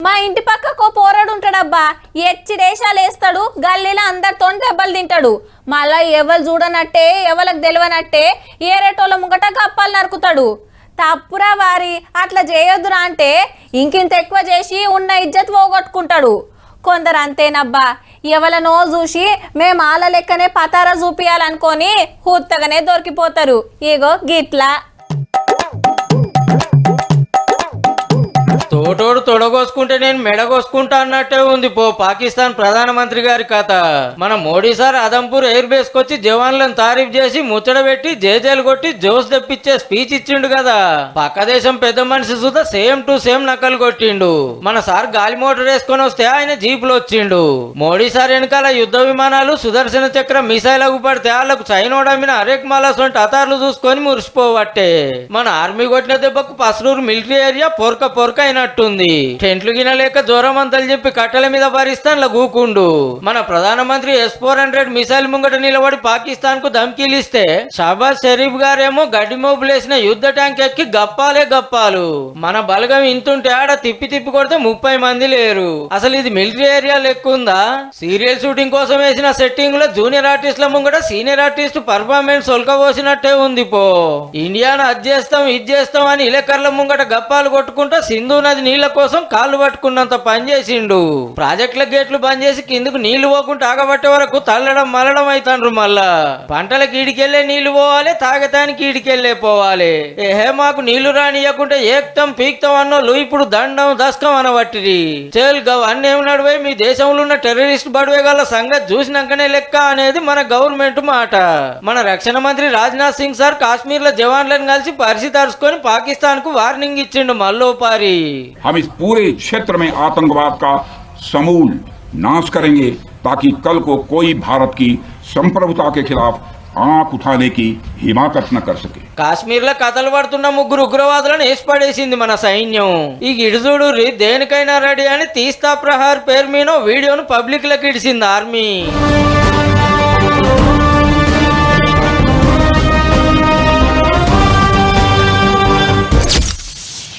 మా ఇంటి పక్కకు పోరాడు ఉంటాడబ్బా, ఎచ్చి దేశాలు వేస్తాడు, గల్లీలో అందరితో దెబ్బలు తింటాడు. మళ్ళా ఎవరు చూడనట్టే ఎవరికి తెలియనట్టే ఏరేటోళ్ళ ముంగట కప్పాలు నరుకుతాడు. తప్పురా వారి, అట్లా చేయొద్దురా అంటే ఇంకింత ఎక్కువ చేసి ఉన్న ఇజ్జత్ పోగొట్టుకుంటాడు. కొందరు అంతేనబ్బా, ఎవలనో చూసి మేము ఆల లెక్కనే పతారా చూపియాలనుకొని హుత్తగానే దొరికిపోతారు. ఇగో గిట్లా తోటోడు తొడగోసుకుంటే నేను మెడగోసుకుంటా అన్నట్టే ఉంది పో పాకిస్తాన్ ప్రధానమంత్రి గారి కథ. మన Modi sir Adampur air base కొచ్చి జవాన్లను తారీఫ్ చేసి ముచ్చట పెట్టి జేజేలు కొట్టి జోస్ తెప్పించే స్పీచ్ ఇచ్చిండు కదా. పక్క దేశం పెద్ద మనిషి సుధా సేమ్ టు సేమ్ నకలు కొట్టిండు. మన సార్ గాలి మోటార్ వేసుకొని వస్తే ఆయన జీపులు వచ్చిండు. మోడీ సార్ వెనకాల యుద్ధ విమానాలు సుదర్శన చక్ర మిసైల్ పడితే వాళ్ళకు చైనోడమిన అరేక్ మాలాస్ వంటి అతార్లు చూసుకొని మురిసిపోవట్టే. మన ఆర్మీ కొట్టిన దెబ్బకు పసరూరు మిలిటరీ ఏరియా పొరక పొరక అయినట్టుంది. టెంట్లు గినలేక జ్వరం అంతలు చెప్పి కట్టెల మీద పారిస్తాన్ల గూకుండు. మన ప్రధానమంత్రి S-400 మిసైల్ ముంగట నిలబడి పాకిస్తాన్ కు ధమ్కీలు ఇస్తే షాబాజ్ షరీఫ్ గారేమో గడ్డి మోపులేసిన యుద్ధ ట్యాంక్ ఎక్కి గప్పాలే గప్పాలు. మన బలగం ఇంతుంటే ఆడ తిప్పి తిప్పి కొడితే 30 మంది లేరు. అసలు ఇది మిలిటరీ ఏరియా లెక్కుందా? సీరియల్ షూటింగ్ కోసం వేసిన సెట్టింగ్ లో జూనియర్ ఆర్టిస్టుల ముంగట సీనియర్ ఆర్టిస్ట్ పర్ఫార్మెన్స్ ఒలకబోసినట్టే ఉంది పో. ఇండియాను అది చేస్తాం ఇది చేస్తాం అని ఇలకర్ల ముంగట గప్పాలు కొట్టుకుంటా సింధు నది నీళ్ల కోసం కాళ్ళు పట్టుకున్నంత పని చేసిండు. ప్రాజెక్టుల గేట్లు బంద్ చేసి కిందకు నీళ్లు పోకుండా ఆగబట్టే వరకు తల్లడం మల్లడం అవుతాండ్రు. మళ్ళా పంటలకు ఈడికెళ్లే నీళ్లు పోవాలి, తాగటానికి ఈడికెళ్లే పోవాలి. ఏహే మాకు నీళ్లు రానియకుంటే ఏక్తం పీక్తం అన్నోళ్ళు ఇప్పుడు దండం దస్కం అనబట్టిరి. చేల్ గవ్ అన్నేం నడువే మీ దేశంలో ఉన్న టెర్రరిస్ట్ బడివే గల సంగతి చూసినాకనే లెక్క అనేది మన గవర్నమెంట్ మాట. మన రక్షణ మంత్రి రాజ్నాథ్ సింగ్ సార్ కాశ్మీర్ లో జవాన్లను కలిసి పరిస్థితి అరుచుకొని పాకిస్తాన్ కు వార్నింగ్ ఇచ్చిండు మల్లోపారి. हम इस पूरे क्षेत्र में आतंकवाद का समूल नाश करेंगे ताकि कल को कोई भारत की संप्रभुता के खिलाफ आंख उठाने की हिमाकत न कर सके. కాశ్మీర్ లో కథలు పడుతున్న 3 ఉగ్రవాదులను వేసి పడేసింది మన సైన్యం. ఈ గిడుజుడు దేనికైనా రెడీ అని తీస్తా ప్రహార్ పేరు మీద వీడియోను పబ్లిక్ లకి ఇడిసింది ఆర్మీ.